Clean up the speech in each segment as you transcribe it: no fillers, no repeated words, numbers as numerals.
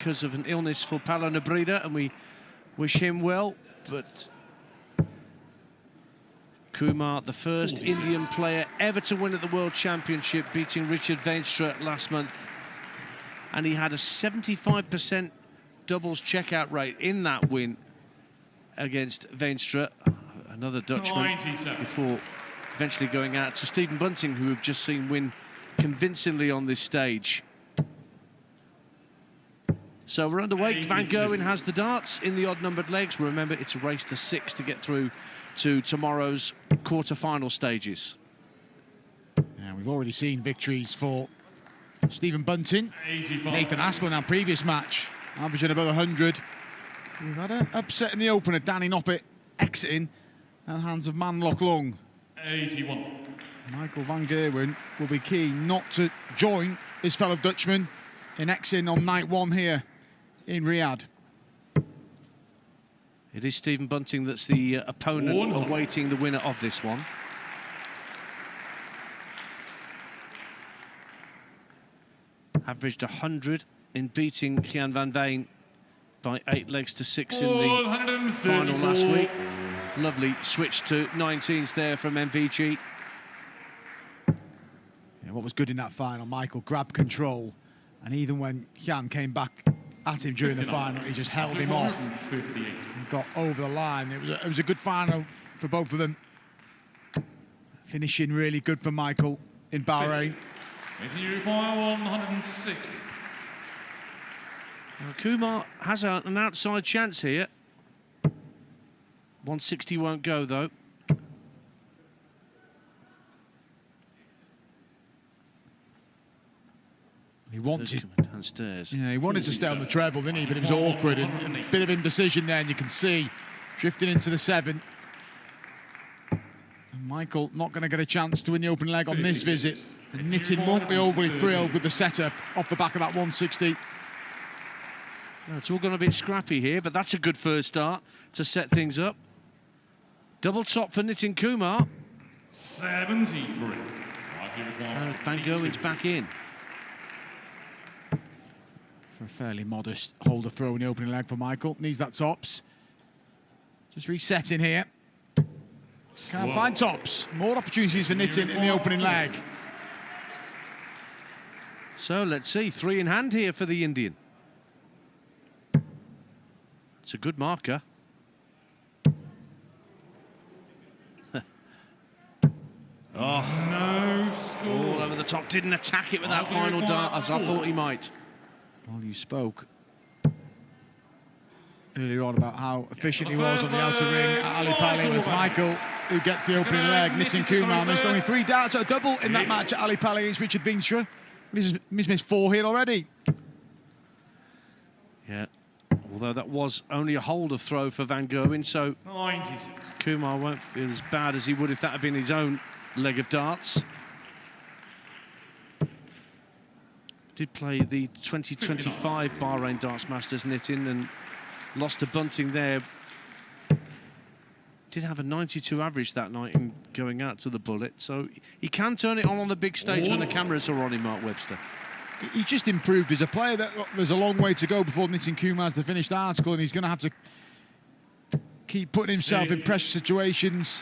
because of an illness for Paulo Nebreda, and we wish him well. But Kumar, the first Indian player ever to win at the World Championship, beating Richard Veenstra last month. And he had a 75% doubles checkout rate in that win against Veenstra, another Dutchman, before eventually going out to Stephen Bunting, who we've just seen win convincingly on this stage. So we're underway. Van Gerwen has the darts in the odd-numbered legs. Remember, it's a race to 6 to get through to tomorrow's quarter-final stages. Yeah, we've already seen victories for Stephen Bunting, Nathan Aspel in our previous match, averaging above 100. We've had an upset in the opener, Danny Noppert exiting at the hands of Man Lok Lung. 81. Michael van Gerwen will be keen not to join his fellow Dutchman in exiting on night 1 here in Riyadh. It is Stephen Bunting that's the opponent awaiting the winner of this one. Averaged 100 in beating Gian van Veen by 8 legs to 6 in the final last week. Lovely switch to 19s there from MVG. Yeah, what was good in that final, Michael grabbed control, and even when Gian came back at him during the final, he just held him off and got over the line. It was a good final for both of them. Finishing really good for Michael in Bahrain. You require 160. Now, Kumar has an outside chance here. 160 won't go, though. He wanted downstairs. Yeah, he wanted to stay on the treble, didn't he? But it was awkward and a bit of indecision there, and you can see drifting into the 7. And Michael not going to get a chance to win the open leg on this visit. And Nitin won't be overly thrilled with the setup off the back of that 160. No, it's all gone a bit scrappy here, but that's a good first start to set things up. Double top for Nitin Kumar. 73. Van Gerwen's back in. For a fairly modest holder throw in the opening leg for Michael. Needs that tops. Just resetting here. Can't find tops. More opportunities for Nitin in the opening leg. So let's see, 3 in hand here for the Indian. It's a good marker. No score. All over the top. Didn't attack it with that final dart as I thought he might. Well, you spoke earlier on about how efficient he was on the outer ring at Ali Pali, and it's Michael who gets the opening leg. Nitin Kumar missed only 3 darts at a double in that match at Ali Pali against Richard Veenstra. He's missed 4 here already. Yeah, although that was only a holder throw for Van Gerwen, so 96. Kumar won't feel as bad as he would if that had been his own leg of darts. Did play the 2025 Bahrain Darts Masters, Nitin, and lost to Bunting there. Did have a 92 average that night in going out to the bullet, so he can turn it on the big stage when the cameras are on him, Mark Webster. He's just improved as a player. There's a long way to go before Nitin Kumar's the finished article, and he's going to have to keep putting himself in pressure situations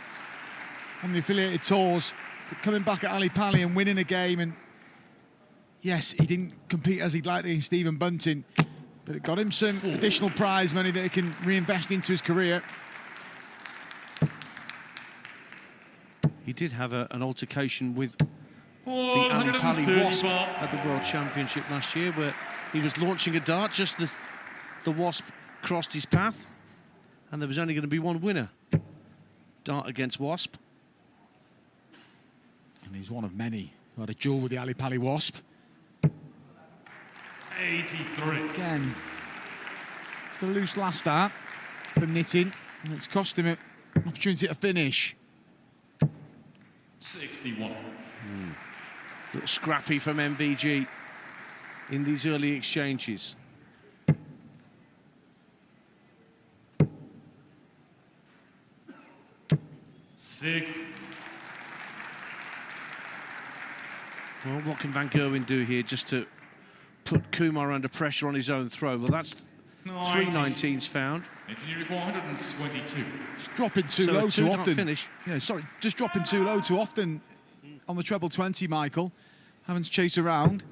on the affiliated tours. But coming back at Ali Pali and winning a game, and yes, he didn't compete as he'd like against Stephen Bunting, but it got him some additional prize money that he can reinvest into his career. He did have an altercation with the Ali Pali Wasp at the World Championship last year, where he was launching a dart just as the Wasp crossed his path, and there was only going to be one winner. Dart against Wasp. And he's one of many who had a duel with the Ali Pali Wasp. 83. Again, it's a loose last start from Nitin, and it's cost him an opportunity to finish. 61. Little scrappy from MVG in these early exchanges. Well, what can Van Gerwen do here just to put Kumar under pressure on his own throw. Well, that's 3 19s found. Nitin, you require 122. Just dropping too So a low too two-dot often. finish. Yeah, sorry, just dropping too low too often on the treble 20, Michael. Having to chase around.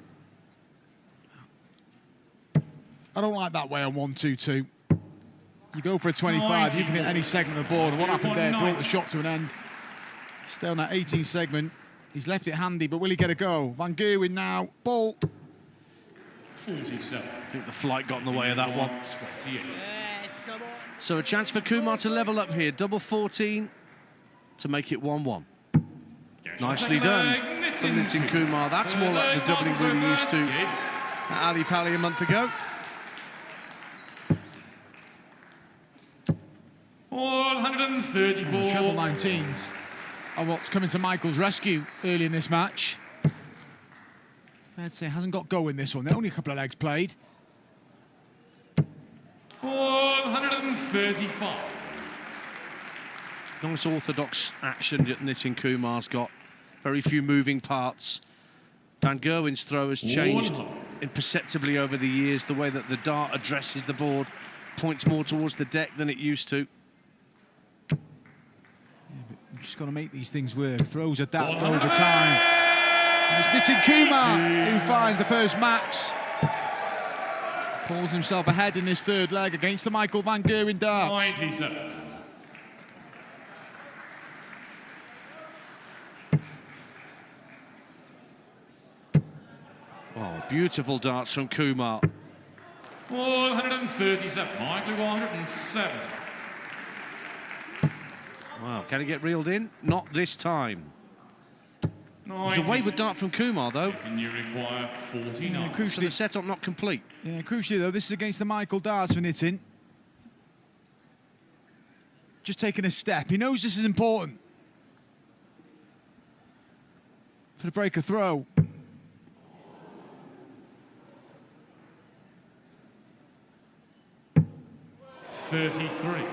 I don't like that way on 1-2-2. You go for a 25, you can hit any segment of the board. And what happened there brought the shot to an end. Still on that 18 segment. He's left it handy, but will he get a go? Van Gerwen now, ball. 47. I think the flight got in the way of that one. 28. So a chance for Kumar to level up here. Double 14 to make it 1-1. Nicely done from Nitin Kumar. That's more like the doubling we were used to at Ali Pali a month ago. 134. The treble 19s are what's coming to Michael's rescue early in this match. Fair to say, hasn't got go in this one. There are only a couple of legs played. 135. Nice orthodox action that Nitin Kumar's got. Very few moving parts. Van Gerwen's throw has changed imperceptibly over the years. The way that the dart addresses the board points more towards the deck than it used to. You've just got to make these things work. Throws adapt over time. And it's Nitin Kumar who finds the first max. Pulls himself ahead in his third leg against the Michael Van Gerwen darts. 97. Oh, beautiful darts from Kumar. 137. Michael 170. Wow, can he get reeled in? Not this time. It's a 96. wayward dart from Kumar, though. Nitin, you require 49. So the setup not complete. Yeah, crucially though, this is against the Michael darts for Nitin. Just taking a step. He knows this is important. For the break of throw. 33.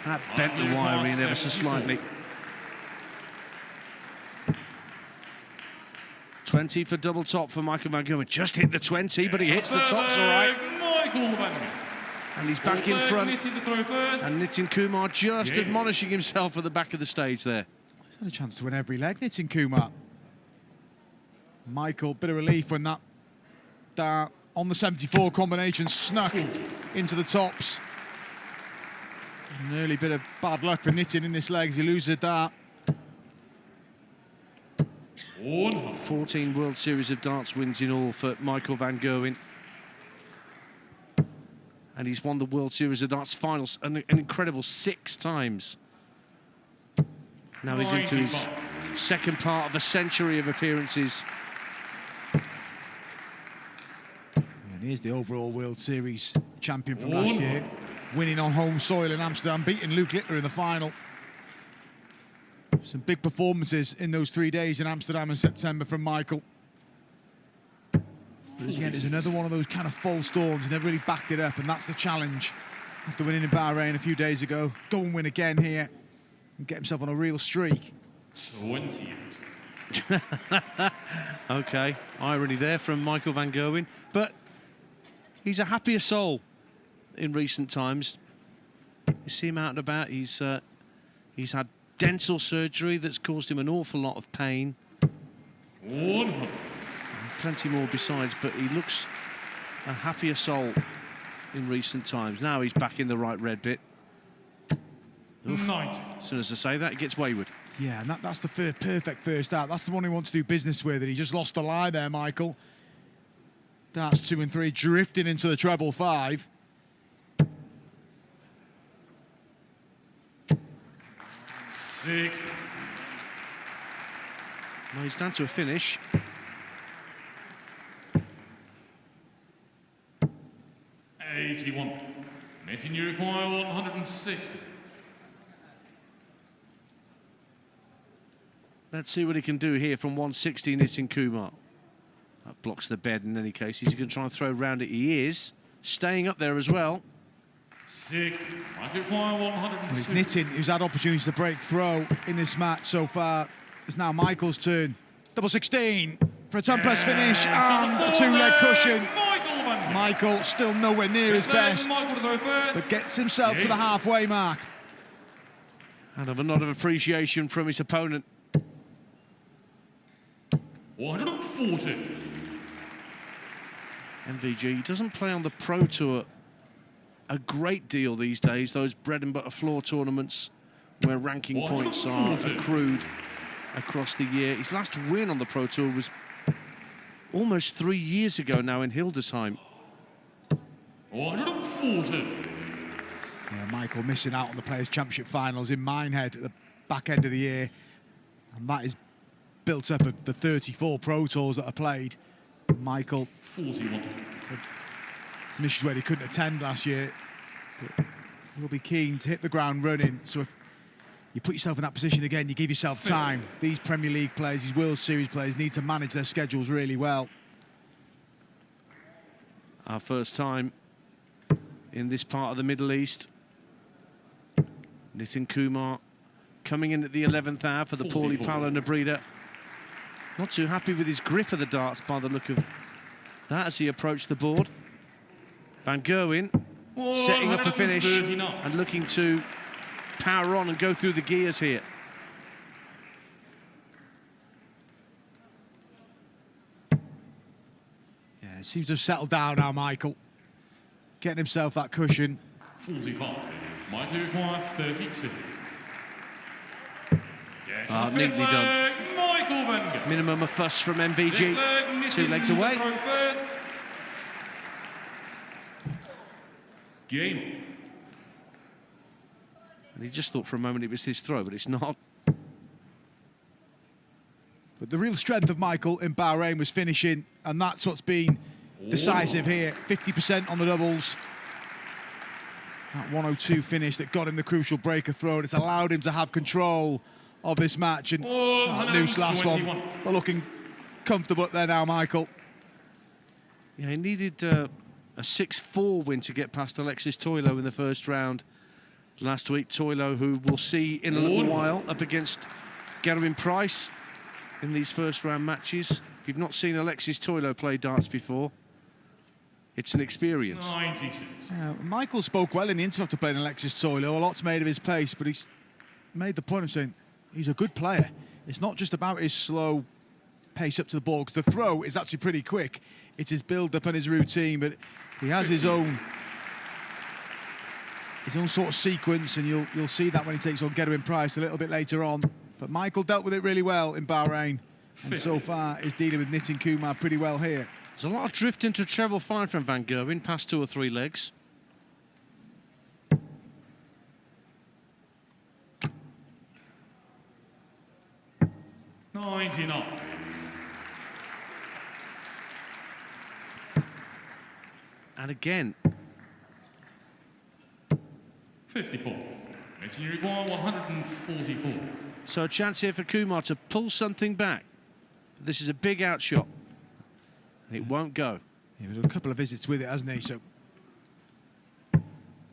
That bent the wire in ever so slightly. 20 for double top for Michael Van Gerwen. Just hit the 20, but he hits the tops all right. Michael Van Gerwen. And he's back in front. Nitin, the throw first. And Nitin Kumar just admonishing himself at the back of the stage there. He's had a chance to win every leg, Nitin Kumar. Michael, bit of relief when that dart on the 74 combination snuck into the tops. An early bit of bad luck for Nitin in this leg as he loses a dart. 14 World Series of Darts wins in all for Michael Van Gerwen. And he's won the World Series of Darts finals an incredible 6 times. Now he's into his second part of a century of appearances. And here's the overall World Series champion from last year, winning on home soil in Amsterdam, beating Luke Littler in the final. Some big performances in those 3 days in Amsterdam in September from Michael. But again, it's another one of those kind of false storms. He never really backed it up, and that's the challenge. After winning in Bahrain a few days ago, go and win again here and get himself on a real streak. 28. Okay, irony there from Michael Van Gerwen. But he's a happier soul in recent times. You see him out and about. He's had dental surgery that's caused him an awful lot of pain. 100. Plenty more besides, but he looks a happier soul in recent times. Now he's back in the right red bit. Oof. 90. As soon as I say that, it gets wayward. Yeah, and that's the perfect first out. That's the one he wants to do business with, and he just lost a lie there, Michael. That's 2 and 3, drifting into the treble 5. Six. Well, he's down to a finish. Nitin, you require 160. Let's see what he can do here from 160, Nitin Kumar. That blocks the bed in any case. He's going to try and throw around it. He is. Staying up there as well. 60. Might require 102. Well, it's Nitin who's had opportunities to break throw in this match so far. It's now Michael's turn. Double 16 for a 10+ finish and a 2-leg cushion. Michael still nowhere near his best, Michael to throw first. but gets himself to the halfway mark. And of a nod of appreciation from his opponent. 140. MVG doesn't play on the Pro Tour a great deal these days, those bread and butter floor tournaments where ranking points are accrued across the year. His last win on the Pro Tour was almost 3 years ago now in Hildesheim. 140. Yeah, Michael missing out on the Players' Championship finals in Minehead at the back end of the year. And that is built up of the 34 Pro Tours that are played. Michael, 41. some issues where he couldn't attend last year. But he'll be keen to hit the ground running. So if you put yourself in that position again, you give yourself time. These Premier League players, these World Series players need to manage their schedules really well. Our first time in this part of the Middle East. Nitin Kumar coming in at the 11th hour for the Paulie Paolo Nebrida. Not too happy with his grip of the darts by the look of that as he approached the board. Van Gerwen setting up a finish and looking to power on and go through the gears here. Yeah, it seems to have settled down now, Michael. Getting himself that cushion. 45. Michael require 32. Neatly done. Michael Van Gerwen. Minimum of fuss from MVG. 2 legs away. Game. And he just thought for a moment it was his throw, but it's not. But the real strength of Michael in Bahrain was finishing, and that's what's been decisive here. 50% on the doubles. That 102 finish that got him the crucial breaker throw, and it's allowed him to have control of this match. And that loose last one. But looking comfortable up there now, Michael. Yeah, he needed a 6-4 win to get past Alexis Toilo in the first round last week. Toilo, who we'll see in a little while, up against Gerwen Price in these first round matches. If you've not seen Alexis Toilo play darts before, it's an experience. 96. Michael spoke well in the interview after playing Alexis Toilo. A lot's made of his pace, but he's made the point of saying he's a good player. It's not just about his slow pace up to the ball, because the throw is actually pretty quick. It's his build-up and his routine, but he has his own sort of sequence, and you'll see that when he takes on Gerwen Price a little bit later on. But Michael dealt with it really well in Bahrain, and so far is dealing with Nitin Kumar pretty well here. There's a lot of drift into treble 5 from Van Gerwen, past 2 or 3 legs. And again, 54. You require 144. so a chance here for Kumar to pull something back. This is a big outshot. It won't go. He's had a couple of visits with it, hasn't he? So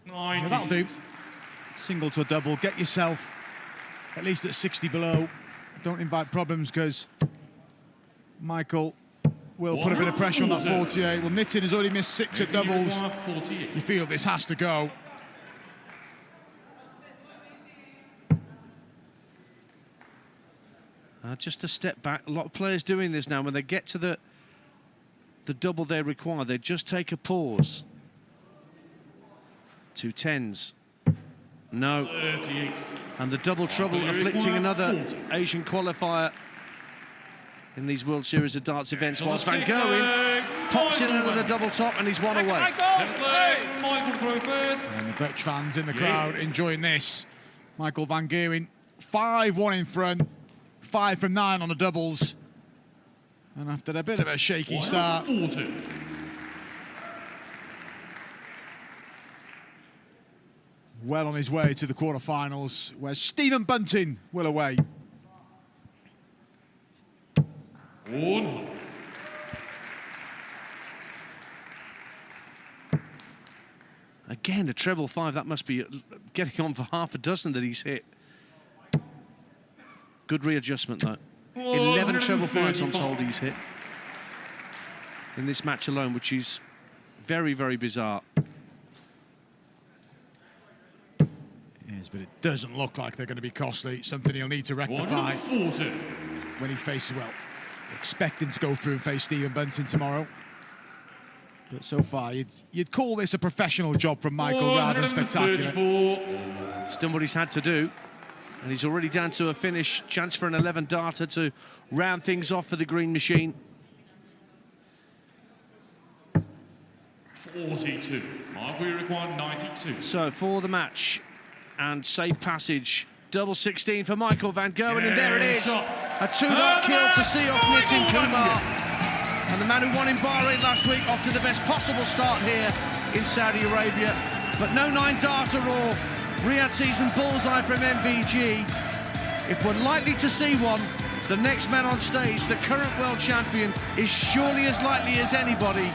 96. that'll do. Single to a double. Get yourself at least at 60 below. Don't invite problems, because Michael will put a bit of pressure on that 48. Well, Nitin has already missed 6 at doubles. You feel this has to go. Just a step back. A lot of players doing this now. When they get to the double they require, they just take a pause. 2 10s. No. 38. And the double trouble afflicting another Asian qualifier in these World Series of Darts events, whilst Van Gerwen pops in another double top and he's 1 away. Michael throw first. And the Dutch fans in the crowd enjoying this. Michael Van Gerwen, 5-1 in front, 5 from 9 on the doubles. And after a bit of a shaky start, well on his way to the quarterfinals, where Stephen Bunting will away. 100. Again, a treble 5. That must be getting on for half a dozen that he's hit. Good readjustment, though. 11 treble 5s I'm told he's hit in this match alone, which is Very, very bizarre. Yes, but it doesn't look like they're going to be costly. It's something he'll need to rectify 140. when he faces, well, expect him to go through and face Stephen Bunting tomorrow. But so far, you'd call this a professional job from Michael rather than spectacular. 134. He's done what he's had to do. And he's already down to a finish. Chance for an 11 darter to round things off for the green machine. 42. Michael, you require 92. So for the match and safe passage, double 16 for Michael van Gerwen, and there it is. A 2-dot kill to see off Nitin Kumar. And the man who won in Bahrain last week off to the best possible start here in Saudi Arabia. But no 9-darter or Riyadh season bullseye from MVG. If we're likely to see one, the next man on stage, the current world champion, is surely as likely as anybody